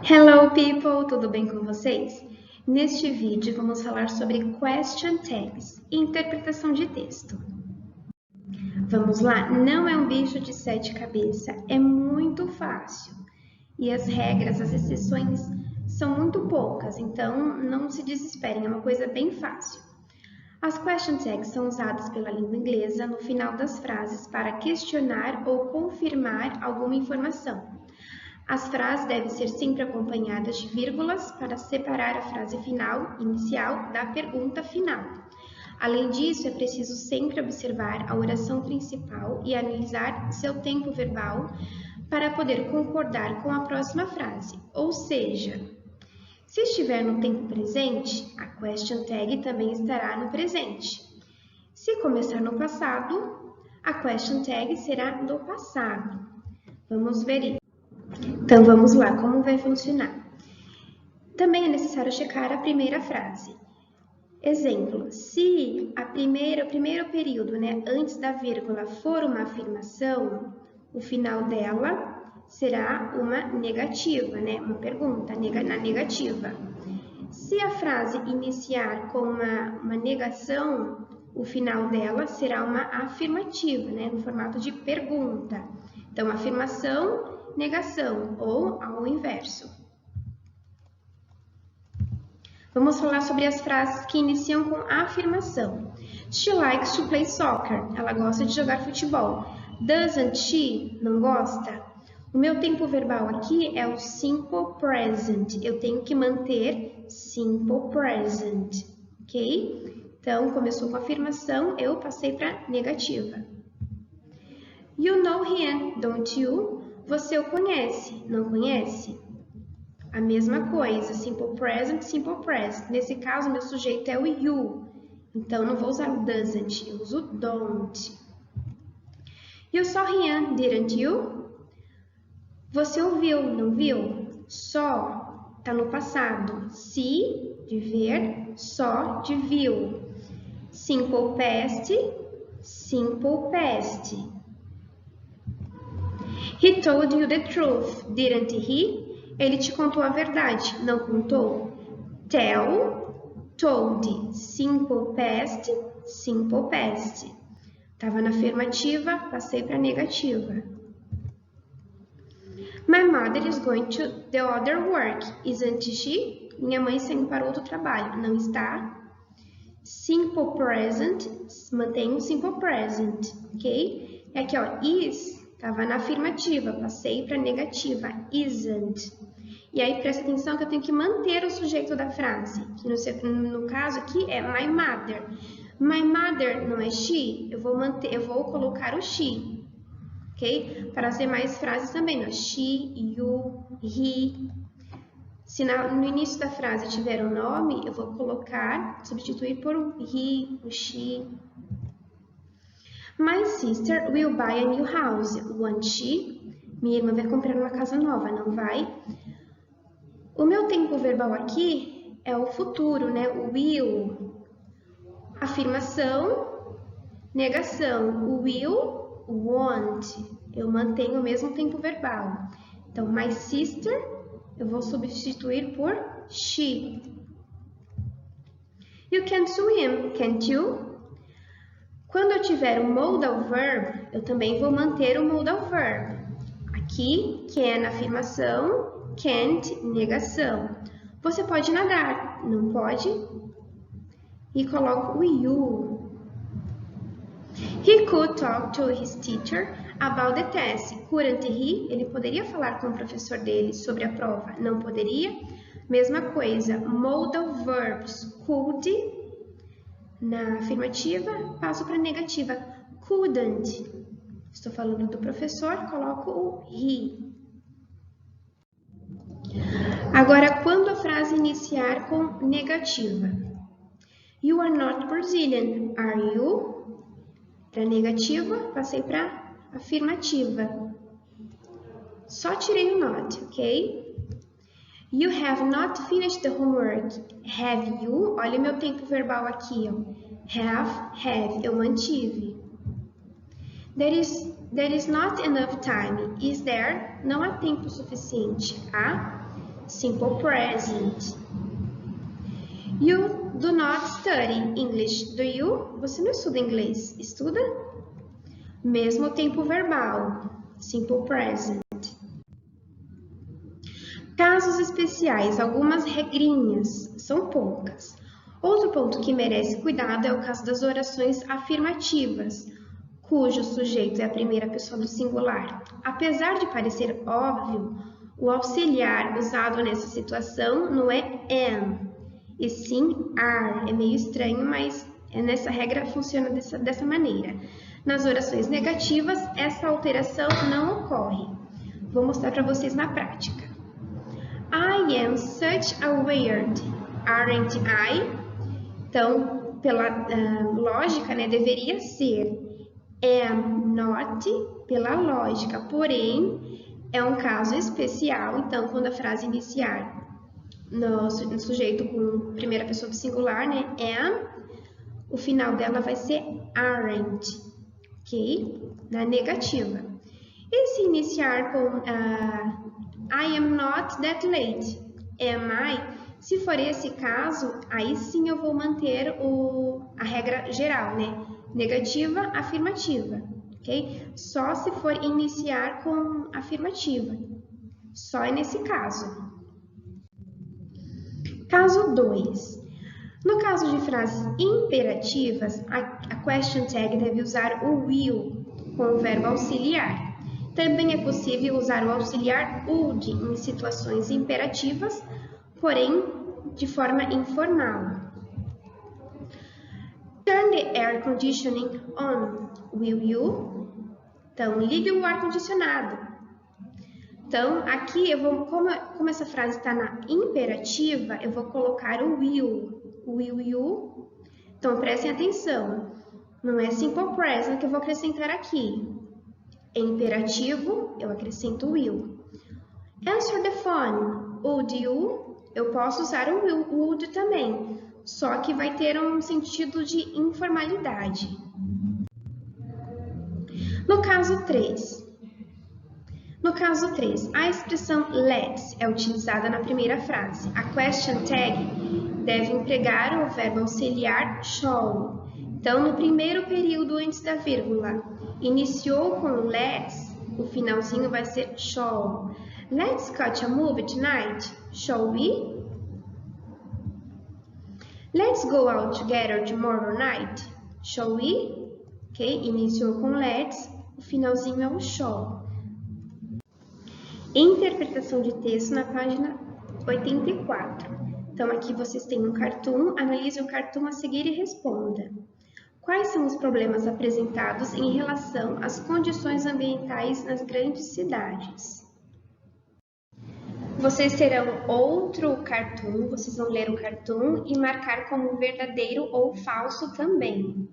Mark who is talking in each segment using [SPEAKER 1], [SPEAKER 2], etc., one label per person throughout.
[SPEAKER 1] Hello people, tudo bem com vocês? Neste vídeo vamos falar sobre question tags, interpretação de texto. Vamos lá, não é um bicho de 7 cabeças, é muito fácil. E as regras, as exceções são muito poucas, então não se desesperem, é uma coisa bem fácil. As question tags são usadas pela língua inglesa no final das frases para questionar ou confirmar alguma informação. As frases devem ser sempre acompanhadas de vírgulas para separar a frase final, inicial, da pergunta final. Além disso, é preciso sempre observar a oração principal e analisar seu tempo verbal para poder concordar com a próxima frase. Ou seja, se estiver no tempo presente, a question tag também estará no presente. Se começar no passado, a question tag será do passado. Vamos ver isso. Então, vamos lá, como vai funcionar? Também é necessário checar a primeira frase. Exemplo, se o primeiro período, antes da vírgula, for uma afirmação, o final dela será uma negativa, uma pergunta na negativa. Se a frase iniciar com uma negação, o final dela será uma afirmativa, no formato de pergunta. Então, afirmação, negação ou ao inverso. Vamos falar sobre as frases que iniciam com afirmação. She likes to play soccer. Ela gosta de jogar futebol. Doesn't she? Não gosta? O meu tempo verbal aqui é o simple present. Eu tenho que manter simple present, ok? Então, começou com afirmação, eu passei para negativa. You know him, don't you? Você o conhece, não conhece? A mesma coisa, simple present, simple present. Nesse caso, meu sujeito é o you. Então, não vou usar o doesn't, eu uso don't. You saw him, didn't you? Você o viu, não viu? Saw, está no passado. See, de ver, saw, de viu. Simple past, simple past. He told you the truth, didn't he? Ele te contou a verdade, não contou? Tell, told, simple past, simple past. Estava na afirmativa, passei para a negativa. My mother is going to the other work, isn't she? Minha mãe está indo para outro trabalho, não está? Simple present, mantenho o simple present, ok? E aqui, ó, is. Estava na afirmativa, passei para a negativa, isn't. E aí, presta atenção que eu tenho que manter o sujeito da frase. No caso aqui é my mother. My mother não é she, eu vou colocar o she, ok? Para as demais frases também, ó, she, you, he. Se no início da frase tiver um nome, eu vou substituir por o he, o she. My sister will buy a new house, won't she? Minha irmã vai comprar uma casa nova, não vai? O meu tempo verbal aqui é o futuro, o will. Afirmação, negação. O will, won't. Eu mantenho o mesmo tempo verbal. Então, my sister, eu vou substituir por she. You can swim, can't you? Quando eu tiver o modal verb, eu também vou manter o modal verb. Aqui, can, afirmação, can't, negação. Você pode nadar, não pode? E coloco o you. He could talk to his teacher about the test, couldn't he? Ele poderia falar com o professor dele sobre a prova, não poderia? Mesma coisa, modal verbs, could, na afirmativa, passo para a negativa. Couldn't. Estou falando do professor, coloco o he. Agora, quando a frase iniciar com negativa. You are not Brazilian, are you? Para negativa, passei para afirmativa. Só tirei o not, ok? You have not finished the homework. Have you? Olha o meu tempo verbal aqui, ó. Have, eu mantive. There is not enough time. Is there? Não há tempo suficiente. Há? simple present. You do not study English, do you? Você não estuda inglês, estuda? Mesmo tempo verbal, simple present. Casos especiais, algumas regrinhas, são poucas. Outro ponto que merece cuidado é o caso das orações afirmativas, cujo sujeito é a primeira pessoa do singular. Apesar de parecer óbvio, o auxiliar usado nessa situação não é am, e sim are. É meio estranho, mas nessa regra funciona dessa maneira. Nas orações negativas, essa alteração não ocorre. Vou mostrar para vocês na prática. I am such a weird, aren't I? Então, pela lógica, né, deveria ser am not, pela lógica, porém, é um caso especial, então, quando a frase iniciar no sujeito com primeira pessoa do singular, né, am, o final dela vai ser aren't, ok? Na negativa. E se iniciar com I am not that late, am I? Se for esse caso, aí sim eu vou manter a regra geral, né? Negativa, afirmativa, ok? Só se for iniciar com afirmativa. Só é nesse caso. Caso 2. No caso de frases imperativas, a question tag deve usar o will com o verbo auxiliar. Também é possível usar o auxiliar would em situações imperativas, porém de forma informal. Turn the air conditioning on, will you? Então, ligue o ar-condicionado. Então, aqui eu vou, como essa frase está na imperativa, eu vou colocar o will you. Então, prestem atenção, não é simple present que eu vou acrescentar aqui. Em imperativo, eu acrescento will. Answer the phone, would you? Eu posso usar o will, would também, só que vai ter um sentido de informalidade. No caso 3, a expressão let's é utilizada na primeira frase. A question tag deve empregar o verbo auxiliar shall. Então, no primeiro período antes da vírgula, iniciou com let's, o finalzinho vai ser shall. Let's catch a movie tonight, shall we? Let's go out together tomorrow night, shall we? Ok, iniciou com let's, o finalzinho é o shall. Interpretação de texto na página 84. Então, aqui vocês têm um cartoon, analise o cartoon a seguir e responda. Quais são os problemas apresentados em relação às condições ambientais nas grandes cidades? Vocês terão outro cartoon, vocês vão ler o cartoon e marcar como verdadeiro ou falso também.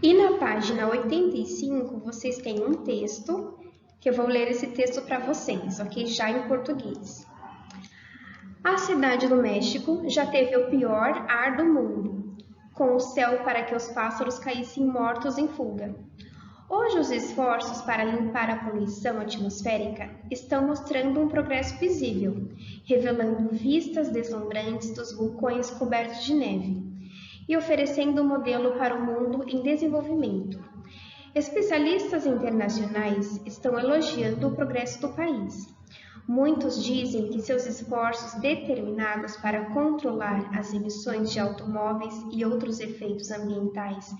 [SPEAKER 1] E na página 85, vocês têm um texto, que eu vou ler esse texto para vocês, ok? Já em português. A cidade do México já teve o pior ar do mundo, com o céu para que os pássaros caíssem mortos em fuga. Hoje, os esforços para limpar a poluição atmosférica estão mostrando um progresso visível, revelando vistas deslumbrantes dos vulcões cobertos de neve e oferecendo um modelo para o mundo em desenvolvimento. Especialistas internacionais estão elogiando o progresso do país. Muitos dizem que seus esforços determinados para controlar as emissões de automóveis e outros efeitos ambientais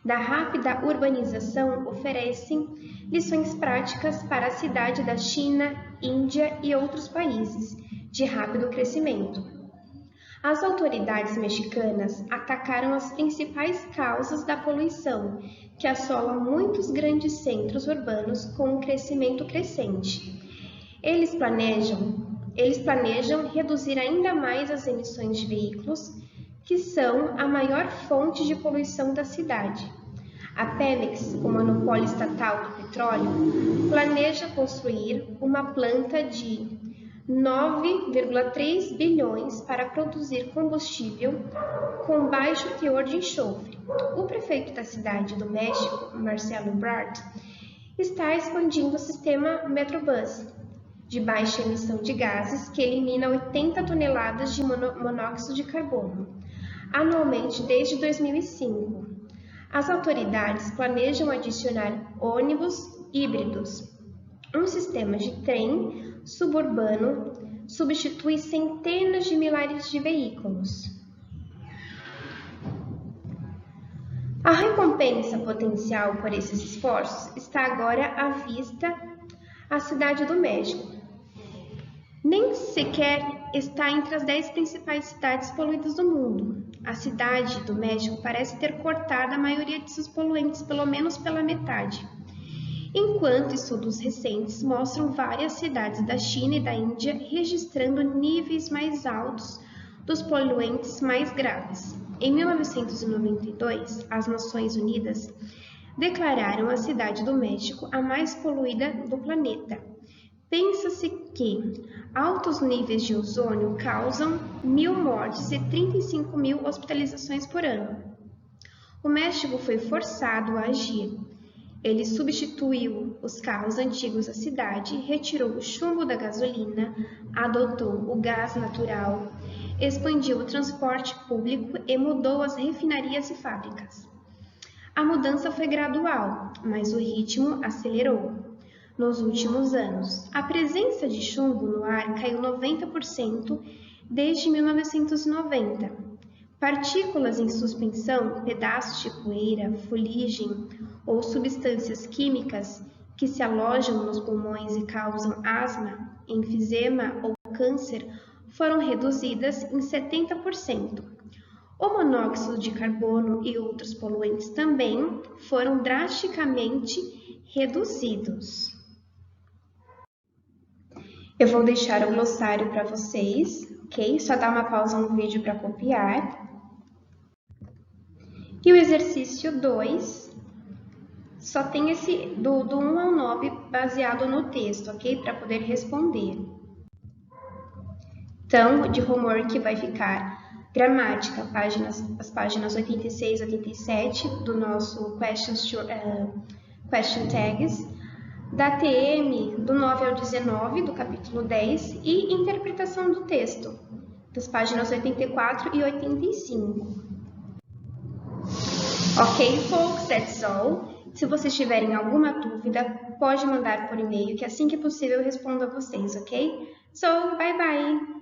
[SPEAKER 1] da rápida urbanização oferecem lições práticas para a cidade da China, Índia e outros países de rápido crescimento. As autoridades mexicanas atacaram as principais causas da poluição, que assola muitos grandes centros urbanos com um crescimento crescente. Eles planejam reduzir ainda mais as emissões de veículos, que são a maior fonte de poluição da cidade. A Pemex, o monopólio estatal do petróleo, planeja construir uma planta de 9,3 bilhões para produzir combustível com baixo teor de enxofre. O prefeito da cidade do México, Marcelo Ebrard, está expandindo o sistema Metrobus, de baixa emissão de gases que elimina 80 toneladas de monóxido de carbono anualmente desde 2005. As autoridades planejam adicionar ônibus híbridos. Um sistema de trem suburbano substitui centenas de milhares de veículos. A recompensa potencial por esses esforços está agora à vista a Cidade do México. Nem sequer está entre as 10 principais cidades poluídas do mundo. A Cidade do México parece ter cortado a maioria de seus poluentes pelo menos pela metade, enquanto estudos recentes mostram várias cidades da China e da Índia registrando níveis mais altos dos poluentes mais graves. Em 1992, as Nações Unidas declararam a Cidade do México a mais poluída do planeta. Pensa-se que altos níveis de ozônio causam 1.000 mortes e 35.000 hospitalizações por ano. O México foi forçado a agir. Ele substituiu os carros antigos da cidade, retirou o chumbo da gasolina, adotou o gás natural, expandiu o transporte público e mudou as refinarias e fábricas. A mudança foi gradual, mas o ritmo acelerou. Nos últimos anos, a presença de chumbo no ar caiu 90% desde 1990. Partículas em suspensão, pedaços de poeira, fuligem ou substâncias químicas que se alojam nos pulmões e causam asma, enfisema ou câncer foram reduzidas em 70%. O monóxido de carbono e outros poluentes também foram drasticamente reduzidos. Eu vou deixar o glossário para vocês, ok? Só dá uma pausa no vídeo para copiar. E o exercício 2 só tem esse do 1 ao 9 baseado no texto, ok? Para poder responder. Então, de homework vai ficar gramática, as páginas 86 e 87 do nosso question tags, da TM do 9 ao 19 do capítulo 10 e interpretação do texto, das páginas 84 e 85. Ok, folks, that's all. Se vocês tiverem alguma dúvida, pode mandar por e-mail, que assim que possível eu respondo a vocês, ok? So, bye bye!